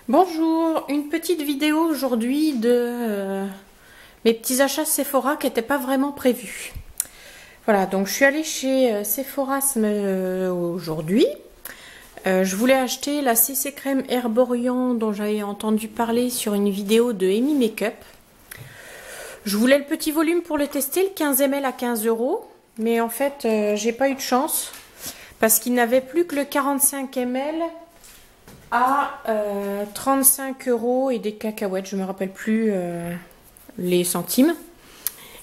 Bonjour, une petite vidéo aujourd'hui de mes petits achats Sephora qui n'étaient pas vraiment prévus. Voilà, donc je suis allée chez Sephora aujourd'hui. Je voulais acheter la CC Crème Herborian dont j'avais entendu parler sur une vidéo de Amy Makeup. Je voulais le petit volume pour le tester, le 15 ml à 15 €, mais en fait j'ai pas eu de chance parce qu'il n'avait plus que le 45 ml à 35 € et des cacahuètes, je me rappelle plus les centimes.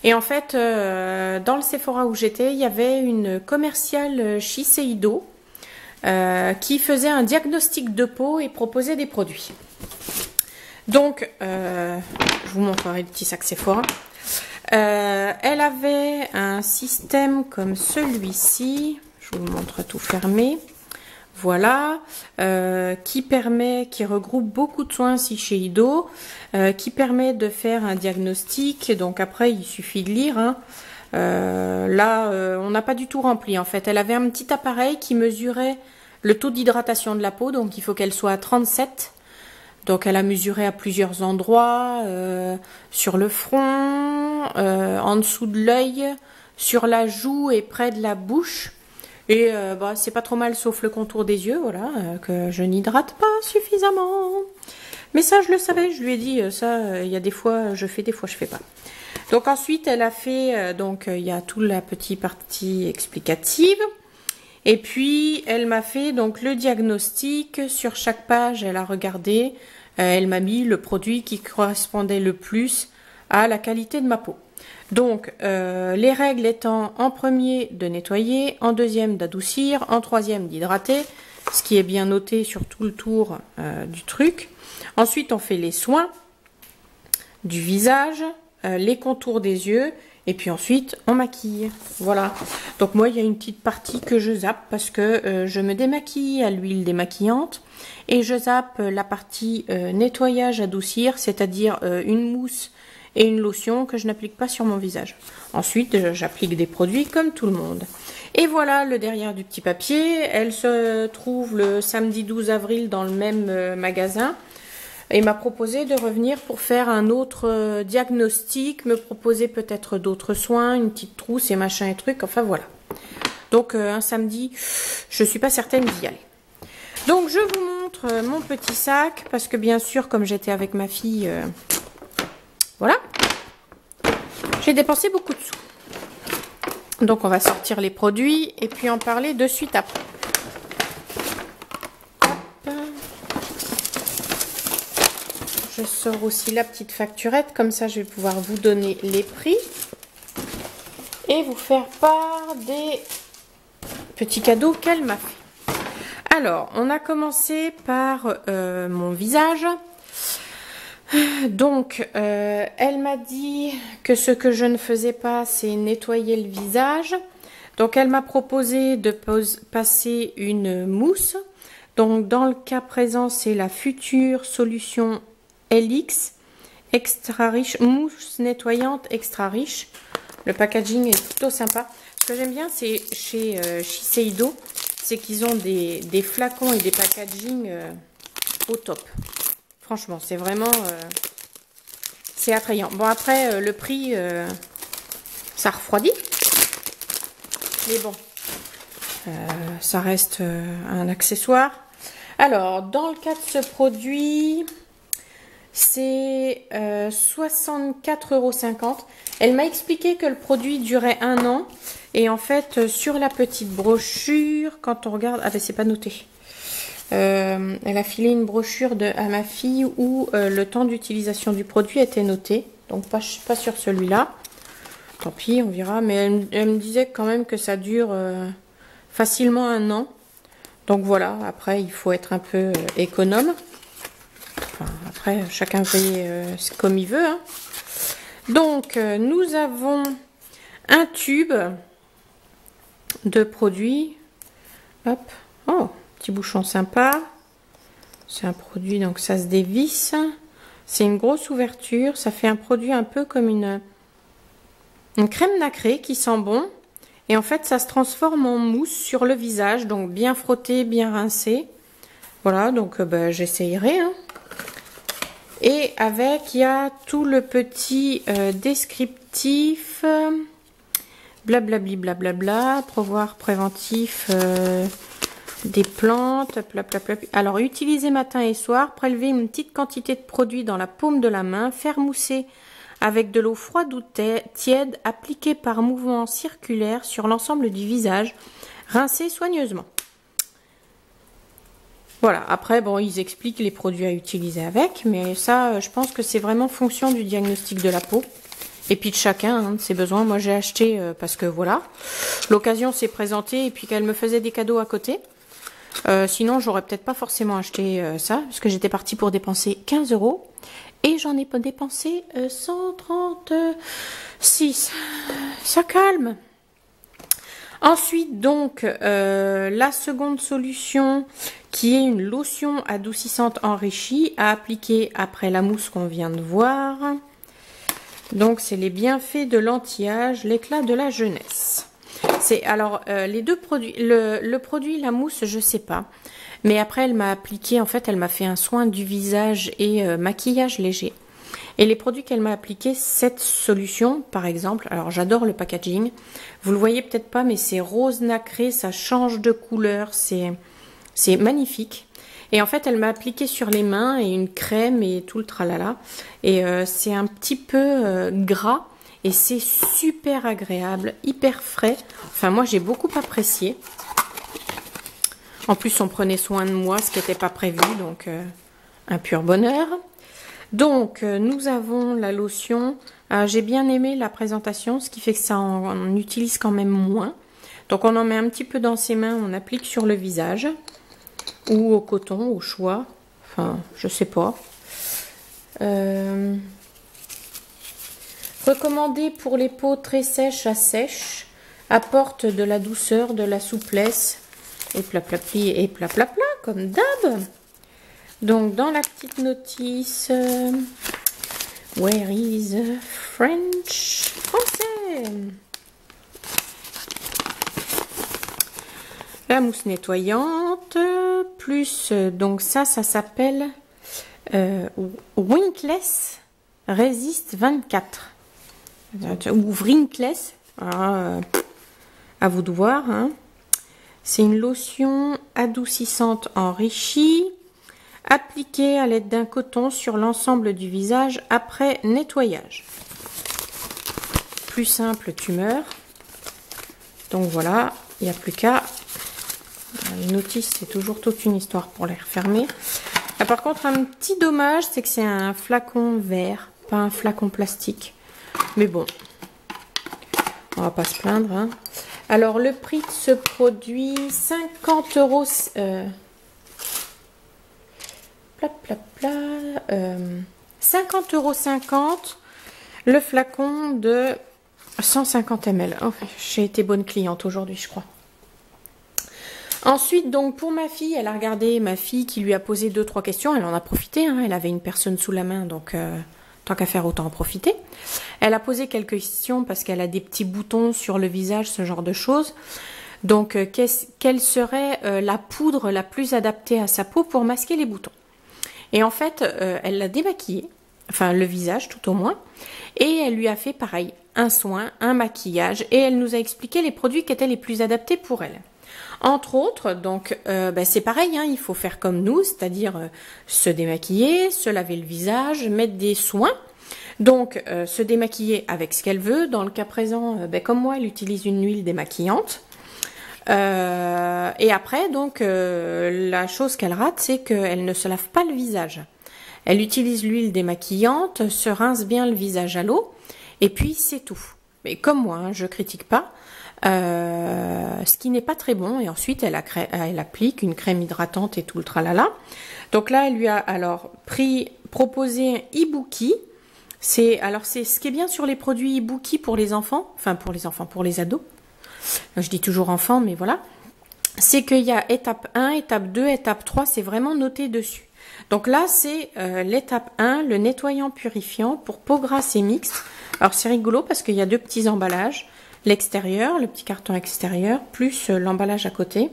Et en fait, dans le Sephora où j'étais, il y avait une commerciale Shiseido qui faisait un diagnostic de peau et proposait des produits. Donc, je vous montrerai le petit sac Sephora. Elle avait un système comme celui-ci, je vous montre tout fermé. Voilà, qui regroupe beaucoup de soins Shiseido, qui permet de faire un diagnostic. Donc après, il suffit de lire. Hein. Là, on n'a pas du tout rempli en fait. Elle avait un petit appareil qui mesurait le taux d'hydratation de la peau. Donc il faut qu'elle soit à 37. Donc elle a mesuré à plusieurs endroits, sur le front, en dessous de l'œil, sur la joue et près de la bouche. Et c'est pas trop mal sauf le contour des yeux, voilà, que je n'hydrate pas suffisamment. Mais ça, je le savais, je lui ai dit, ça, il y a des fois je fais, des fois je fais pas. Donc ensuite, elle a fait, il y a toute la petite partie explicative. Et puis, elle m'a fait donc le diagnostic. Sur chaque page, elle a regardé, elle m'a mis le produit qui correspondait le plus à la qualité de ma peau. Donc, les règles étant en premier de nettoyer, en deuxième d'adoucir, en troisième d'hydrater, ce qui est bien noté sur tout le tour du truc. Ensuite, on fait les soins du visage, les contours des yeux, et puis ensuite, on maquille. Voilà. Donc moi, il y a une petite partie que je zappe parce que je me démaquille à l'huile démaquillante et je zappe la partie nettoyage adoucir, c'est-à-dire une mousse et une lotion que je n'applique pas sur mon visage. Ensuite, j'applique des produits comme tout le monde. Et voilà le derrière du petit papier. Elle se trouve le samedi 12 avril dans le même magasin. Et m'a proposé de revenir pour faire un autre diagnostic, me proposer peut-être d'autres soins, une petite trousse et machin et trucs. Enfin voilà. Donc un samedi, je suis pas certaine d'y aller. Donc je vous montre mon petit sac parce que bien sûr, comme j'étais avec ma fille... voilà, j'ai dépensé beaucoup de sous. Donc on va sortir les produits et puis en parler de suite après. Hop. Je sors aussi la petite facturette, comme ça je vais pouvoir vous donner les prix et vous faire part des petits cadeaux qu'elle m'a fait. Alors, on a commencé par mon visage. Donc, elle m'a dit que ce que je ne faisais pas, c'est nettoyer le visage. Donc, elle m'a proposé de passer une mousse. Donc, dans le cas présent, c'est la Future Solution LX extra riche, mousse nettoyante extra riche. Le packaging est plutôt sympa. Ce que j'aime bien, c'est chez Shiseido, c'est qu'ils ont des flacons et des packaging au top. Franchement, c'est vraiment... c'est attrayant. Bon, après, le prix, ça refroidit. Mais bon, ça reste un accessoire. Alors, dans le cas de ce produit, c'est 64,50 €. Elle m'a expliqué que le produit durait 1 an. Et en fait, sur la petite brochure, quand on regarde... Ah ben, c'est pas noté. Elle a filé une brochure à ma fille où le temps d'utilisation du produit était noté. Donc pas sur celui-là. Tant pis, on verra. Mais elle me disait quand même que ça dure facilement 1 an. Donc voilà, après il faut être un peu économe. Enfin, après, chacun fait comme il veut. Hein. Donc nous avons un tube de produit. Hop. Oh, petit bouchon sympa. C'est un produit, donc ça se dévisse. C'est une grosse ouverture. Ça fait un produit un peu comme une crème nacrée qui sent bon. Et en fait, ça se transforme en mousse sur le visage. Donc bien frotté, bien rincé. Voilà, donc j'essayerai. Hein. Et avec, il y a tout le petit descriptif, blablabli blablabla, pouvoir préventif des plantes, blablabla. Alors, utiliser matin et soir, prélever une petite quantité de produit dans la paume de la main, faire mousser avec de l'eau froide ou tiède, appliquer par mouvement circulaire sur l'ensemble du visage, rincer soigneusement. Voilà, après, bon, ils expliquent les produits à utiliser avec, mais ça, je pense que c'est vraiment fonction du diagnostic de la peau. Et puis de chacun, hein, de ses besoins. Moi, j'ai acheté parce que, voilà, l'occasion s'est présentée et puis qu'elle me faisait des cadeaux à côté. Sinon, j'aurais peut-être pas forcément acheté ça, parce que j'étais partie pour dépenser 15 €. Et j'en ai dépensé 136. Ça calme. Ensuite, donc, la seconde solution, qui est une lotion adoucissante enrichie à appliquer après la mousse qu'on vient de voir. Donc, c'est les bienfaits de l'anti-âge, l'éclat de la jeunesse. C'est alors les deux produits, le produit, la mousse, je sais pas. Mais après, elle m'a appliqué, en fait, elle m'a fait un soin du visage et maquillage léger. Et les produits qu'elle m'a appliqué, cette solution, par exemple, alors j'adore le packaging. Vous le voyez peut-être pas, mais c'est rose nacré, ça change de couleur, c'est magnifique. Et en fait, elle m'a appliqué sur les mains et une crème et tout le tralala. Et c'est un petit peu gras et c'est super agréable, hyper frais. Enfin, moi, j'ai beaucoup apprécié. En plus, on prenait soin de moi, ce qui n'était pas prévu, donc un pur bonheur. Donc, nous avons la lotion. J'ai bien aimé la présentation, ce qui fait que ça en utilise quand même moins. Donc, on en met un petit peu dans ses mains, on applique sur le visage. Ou au coton, au choix. Enfin, je sais pas. Recommandé pour les peaux très sèches à sèches. Apporte de la douceur, de la souplesse. Et plaplapli et plaplapla, comme d'hab. Donc, dans la petite notice, where is French? Français. La mousse nettoyante, plus, donc ça s'appelle Wrinkless Resist 24. Ou Wrinkless, à vous de voir. Hein. C'est une lotion adoucissante enrichie. Appliqué à l'aide d'un coton sur l'ensemble du visage après nettoyage. Plus simple, tu meurs. Donc voilà, il n'y a plus qu'à... Les notices, c'est toujours toute une histoire pour les refermer. Là, par contre, un petit dommage, c'est que c'est un flacon vert, pas un flacon plastique. Mais bon, on va pas se plaindre. Hein. Alors, le prix de ce produit, 50 €... 50,50 € le flacon de 150 ml. Oh, j'ai été bonne cliente aujourd'hui, je crois. Ensuite, donc pour ma fille, elle a regardé ma fille qui lui a posé 2-3 questions. Elle en a profité, hein, elle avait une personne sous la main, donc tant qu'à faire, autant en profiter. Elle a posé quelques questions parce qu'elle a des petits boutons sur le visage, ce genre de choses. Donc, quelle serait la poudre la plus adaptée à sa peau pour masquer les boutons? Et en fait, elle l'a démaquillé, enfin le visage tout au moins, et elle lui a fait pareil, un soin, un maquillage, et elle nous a expliqué les produits qui étaient les plus adaptés pour elle. Entre autres, donc c'est pareil, hein, il faut faire comme nous, c'est-à-dire se démaquiller, se laver le visage, mettre des soins. Donc, se démaquiller avec ce qu'elle veut. Dans le cas présent, comme moi, elle utilise une huile démaquillante. Et après, donc, la chose qu'elle rate, c'est qu'elle ne se lave pas le visage. Elle utilise l'huile démaquillante, se rince bien le visage à l'eau, et puis c'est tout. Mais comme moi, hein, je critique pas, ce qui n'est pas très bon. Et ensuite, elle applique une crème hydratante et tout le tralala. Donc là, elle lui a alors proposé un Ibuki. C'est ce qui est bien sur les produits Ibuki pour les enfants, enfin pour les ados. Je dis toujours enfant, mais voilà. C'est qu'il y a étape 1, étape 2, étape 3, c'est vraiment noté dessus. Donc là, c'est l'étape 1, le nettoyant purifiant pour peau grasse et mixte. Alors c'est rigolo parce qu'il y a deux petits emballages. L'extérieur, le petit carton extérieur, plus l'emballage à côté.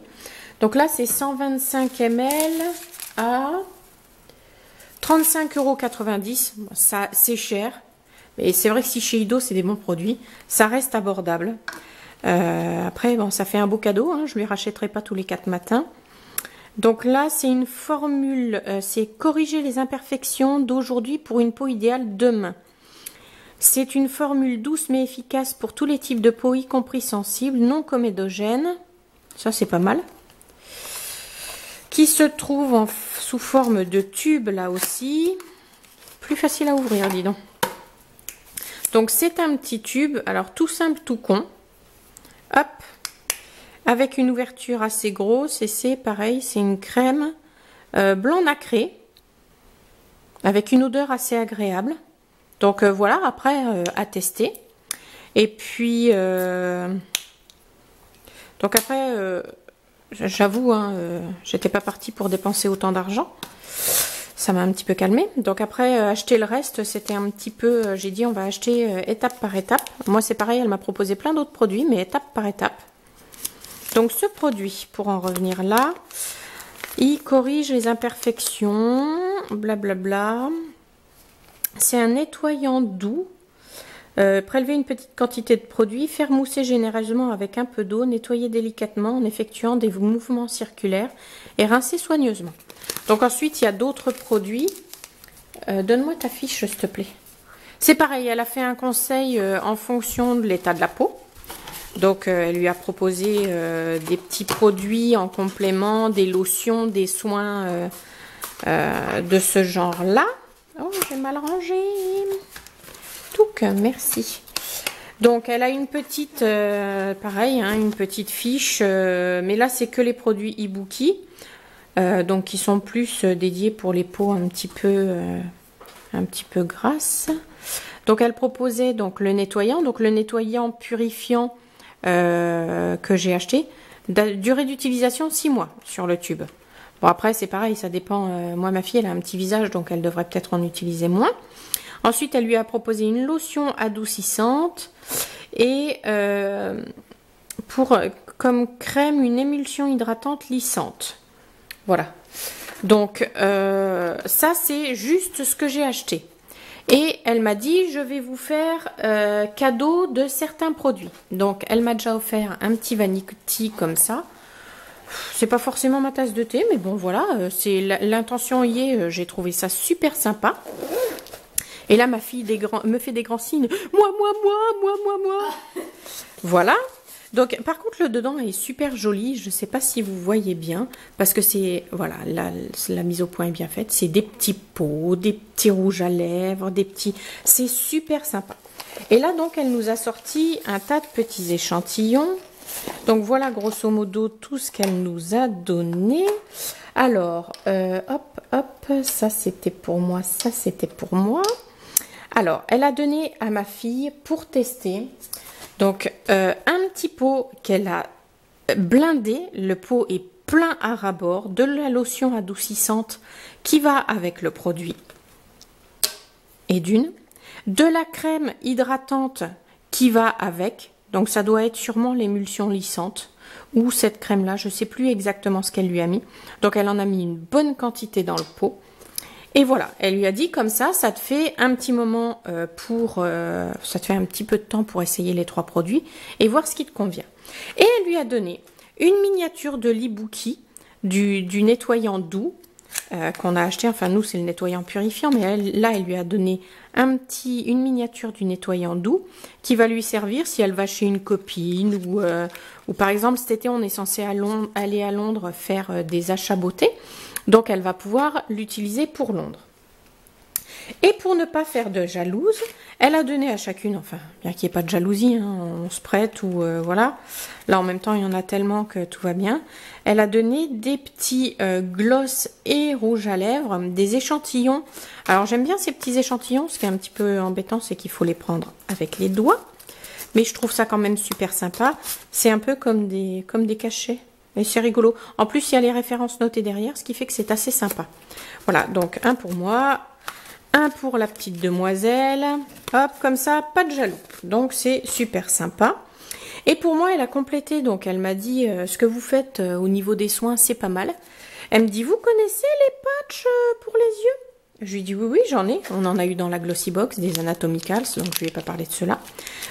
Donc là, c'est 125 ml à 35,90 €. Ça, c'est cher. Mais c'est vrai que si chez Ido, c'est des bons produits. Ça reste abordable. Après, bon, ça fait un beau cadeau. Hein, je ne lui rachèterai pas tous les 4 matins. Donc là, c'est une formule. C'est corriger les imperfections d'aujourd'hui pour une peau idéale demain. C'est une formule douce mais efficace pour tous les types de peau, y compris sensibles, non comédogène. Ça, c'est pas mal. Qui se trouve sous forme de tube là aussi. Plus facile à ouvrir, dis donc. Donc c'est un petit tube, alors tout simple, tout con. Hop, avec une ouverture assez grosse et c'est pareil, c'est une crème blanc nacré avec une odeur assez agréable. Donc voilà, après à tester. Et puis donc après j'avoue, hein, j'étais pas partie pour dépenser autant d'argent. Ça m'a un petit peu calmé. Donc après, acheter le reste, c'était un petit peu... j'ai dit, on va acheter étape par étape. Moi, c'est pareil, elle m'a proposé plein d'autres produits, mais étape par étape. Donc ce produit, pour en revenir là, il corrige les imperfections, blablabla. C'est un nettoyant doux. Prélever une petite quantité de produit, faire mousser généreusement avec un peu d'eau, nettoyer délicatement en effectuant des mouvements circulaires et rincer soigneusement. Donc ensuite, il y a d'autres produits. Donne-moi ta fiche, s'il te plaît. C'est pareil, elle a fait un conseil en fonction de l'état de la peau. Donc elle lui a proposé des petits produits en complément, des lotions, des soins de ce genre-là. Oh, j'ai mal rangé. Touc, merci. Donc elle a une petite, pareil, hein, une petite fiche, mais là c'est que les produits Ibuki, donc qui sont plus dédiés pour les peaux un petit peu grasses. Donc elle proposait donc le nettoyant purifiant que j'ai acheté, durée d'utilisation 6 mois sur le tube. Bon après c'est pareil, ça dépend. Moi ma fille elle a un petit visage donc elle devrait peut-être en utiliser moins. Ensuite, elle lui a proposé une lotion adoucissante et comme crème, une émulsion hydratante lissante. Voilà. Donc, ça, c'est juste ce que j'ai acheté. Et elle m'a dit, je vais vous faire cadeau de certains produits. Donc, elle m'a déjà offert un petit vanity comme ça. C'est pas forcément ma tasse de thé, mais bon, voilà. L'intention y est, j'ai trouvé ça super sympa. Et là, ma fille me fait des grands signes. Moi. Voilà. Donc, par contre, le dedans est super joli. Je ne sais pas si vous voyez bien. Parce que c'est, voilà, la mise au point est bien faite. C'est des petits pots, des petits rouges à lèvres, des petits... C'est super sympa. Et là, donc, elle nous a sorti un tas de petits échantillons. Donc, voilà, grosso modo, tout ce qu'elle nous a donné. Alors, hop, ça, c'était pour moi, ça, c'était pour moi. Alors, elle a donné à ma fille pour tester, donc un petit pot qu'elle a blindé, le pot est plein à ras-bord, de la lotion adoucissante qui va avec le produit et de la crème hydratante qui va avec, donc ça doit être sûrement l'émulsion lissante ou cette crème-là, je ne sais plus exactement ce qu'elle lui a mis, donc elle en a mis une bonne quantité dans le pot. Et voilà, elle lui a dit comme ça te fait un petit moment ça te fait un petit peu de temps pour essayer les 3 produits et voir ce qui te convient. Et elle lui a donné une miniature de l'Ibuki, du nettoyant doux qu'on a acheté. Enfin, nous, c'est le nettoyant purifiant, mais elle lui a donné une miniature du nettoyant doux qui va lui servir si elle va chez une copine ou par exemple, cet été, on est censé aller à Londres faire des achats beauté. Donc, elle va pouvoir l'utiliser pour Londres. Et pour ne pas faire de jalouse, elle a donné à chacune, enfin, bien qu'il n'y ait pas de jalousie, hein, on se prête ou voilà. Là, en même temps, il y en a tellement que tout va bien. Elle a donné des petits gloss et rouges à lèvres, des échantillons. Alors, j'aime bien ces petits échantillons. Ce qui est un petit peu embêtant, c'est qu'il faut les prendre avec les doigts. Mais je trouve ça quand même super sympa. C'est un peu comme des cachets. Et c'est rigolo. En plus, il y a les références notées derrière, ce qui fait que c'est assez sympa. Voilà, donc un pour moi, un pour la petite demoiselle. Hop, comme ça, pas de jaloux. Donc, c'est super sympa. Et pour moi, elle a complété. Donc, elle m'a dit, ce que vous faites au niveau des soins, c'est pas mal. Elle me dit, vous connaissez les patchs pour les yeux? Je lui dis oui, oui, j'en ai. On en a eu dans la Glossy Box, des Anatomicals, donc je ne lui ai pas parlé de cela.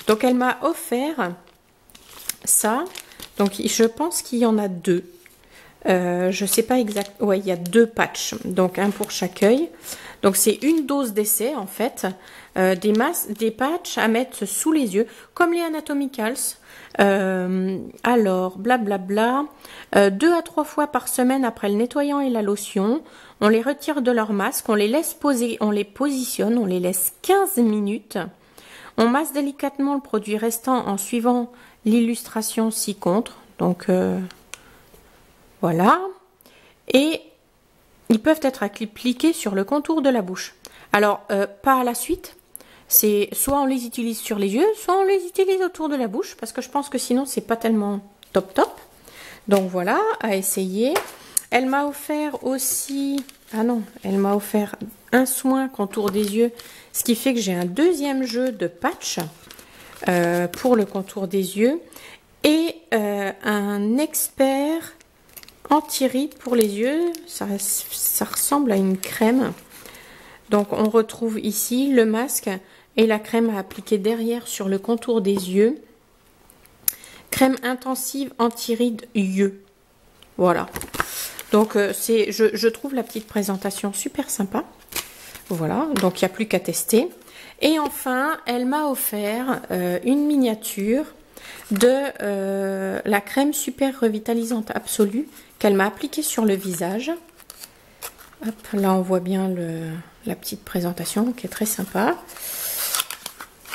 Donc elle m'a offert ça. Donc je pense qu'il y en a deux. Je sais pas exact. Ouais, il y a 2 patchs, donc un pour chaque œil. Donc c'est une dose d'essai en fait, des patchs à mettre sous les yeux, comme les Anatomicals. Alors, blablabla, 2 à 3 fois par semaine après le nettoyant et la lotion, on les retire de leur masque, on les laisse poser, on les positionne, on les laisse 15 minutes. On masse délicatement le produit restant en suivant l'illustration ci-contre. Donc voilà. Et ils peuvent être appliqués sur le contour de la bouche. Alors, pas à la suite. C'est soit on les utilise sur les yeux, soit on les utilise autour de la bouche, parce que je pense que sinon, c'est pas tellement top top. Donc voilà, à essayer. Elle m'a offert aussi... Ah non, elle m'a offert un soin contour des yeux, ce qui fait que j'ai un deuxième jeu de patch pour le contour des yeux et un expert anti-rides pour les yeux. Ça ressemble à une crème. Donc on retrouve ici le masque et la crème à appliquer derrière sur le contour des yeux. Crème intensive anti-rides yeux. Voilà. Donc je trouve la petite présentation super sympa. Voilà, donc il n'y a plus qu'à tester. Et enfin, elle m'a offert une miniature de la crème super revitalisante absolue qu'elle m'a appliquée sur le visage. Hop, là on voit bien la petite présentation qui est très sympa.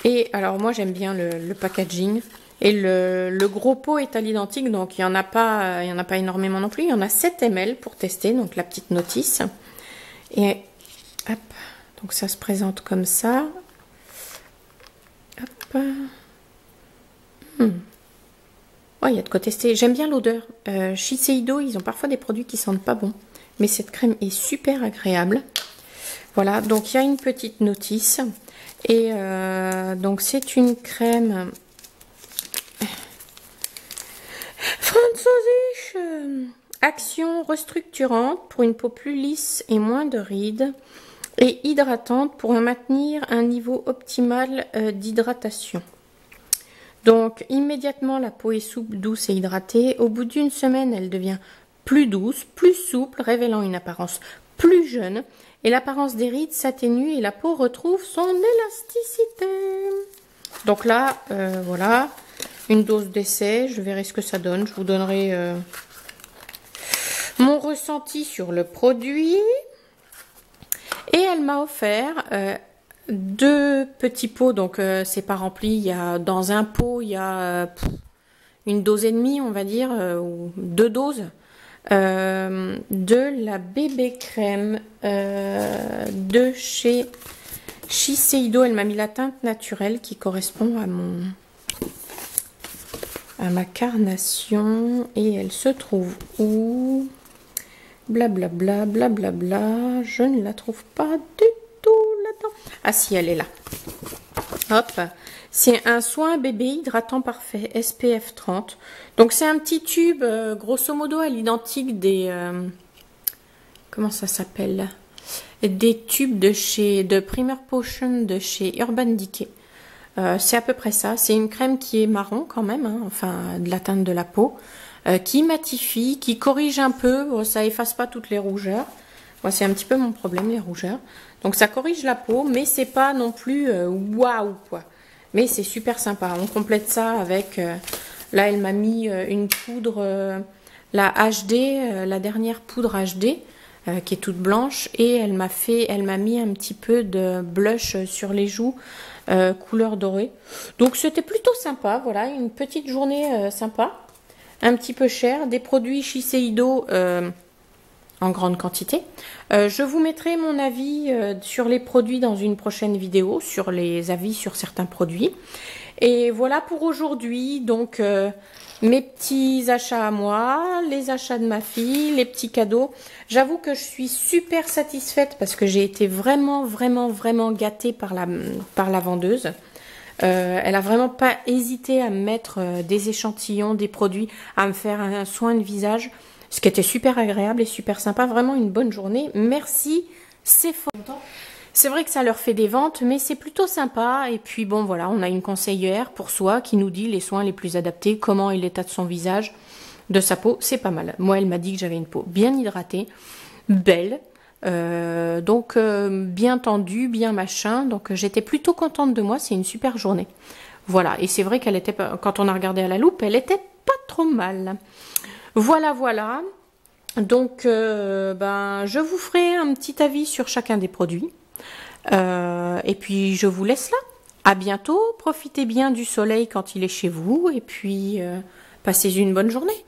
Et alors moi j'aime bien le packaging. Et le gros pot est à l'identique, donc il n'y en a pas énormément non plus. Il y en a 7 ml pour tester, donc la petite notice. Et hop, donc ça se présente comme ça. Hop. Ouais, il y a de quoi tester. J'aime bien l'odeur. Shiseido, ils ont parfois des produits qui sentent pas bon. Mais cette crème est super agréable. Voilà, donc il y a une petite notice. Et donc c'est une crème... Französisch, action restructurante pour une peau plus lisse et moins de rides et hydratante pour maintenir un niveau optimal d'hydratation. Donc immédiatement la peau est souple, douce et hydratée. Au bout d'une semaine, elle devient plus douce, plus souple, révélant une apparence plus jeune et l'apparence des rides s'atténue et la peau retrouve son élasticité. Donc là, voilà. Une dose d'essai, je verrai ce que ça donne. Je vous donnerai mon ressenti sur le produit. Et elle m'a offert 2 petits pots. Donc, c'est pas rempli. Il y a, dans un pot, il y a une dose et demie, on va dire, ou 2 doses de la bébé crème de chez Shiseido. Elle m'a mis la teinte naturelle qui correspond à ma carnation. Et elle se trouve où? Blablabla, blablabla. Je ne la trouve pas du tout là-dedans. Ah si, elle est là. Hop. C'est un soin bébé hydratant parfait SPF 30. Donc c'est un petit tube, grosso modo à l'identique des... comment ça s'appelle? Des tubes de Primer Potion de chez Urban Decay. C'est à peu près ça. C'est une crème qui est marron quand même, hein, enfin de la teinte de la peau, qui matifie, qui corrige un peu. Bon, ça efface pas toutes les rougeurs. Moi, c'est un petit peu mon problème, les rougeurs. Donc ça corrige la peau, mais c'est pas non plus waouh quoi. Mais c'est super sympa. On complète ça avec. Là, elle m'a mis une poudre, la HD, la dernière poudre HD. Qui est toute blanche, et elle m'a mis un petit peu de blush sur les joues couleur dorée. Donc c'était plutôt sympa. Voilà, une petite journée sympa, un petit peu cher, des produits Shiseido en grande quantité. Je vous mettrai mon avis sur les produits dans une prochaine vidéo, sur les avis sur certains produits. Et voilà pour aujourd'hui. Donc mes petits achats à moi, les achats de ma fille, les petits cadeaux. J'avoue que je suis super satisfaite parce que j'ai été vraiment gâtée par la vendeuse. Elle a vraiment pas hésité à me mettre des échantillons, des produits, à me faire un soin de visage, ce qui était super agréable et super sympa. Vraiment une bonne journée. Merci Sephora. C'est vrai que ça leur fait des ventes, mais c'est plutôt sympa. Et puis bon, voilà, on a une conseillère pour soi qui nous dit les soins les plus adaptés, comment est l'état de son visage, de sa peau. C'est pas mal. Moi, elle m'a dit que j'avais une peau bien hydratée, belle, donc bien tendue, bien machin. Donc j'étais plutôt contente de moi. C'est une super journée. Voilà. Et c'est vrai qu'elle était, quand on a regardé à la loupe, elle était pas trop mal. Voilà, voilà. Donc, je vous ferai un petit avis sur chacun des produits. Et puis, je vous laisse là. À bientôt. Profitez bien du soleil quand il est chez vous. Et puis, passez une bonne journée.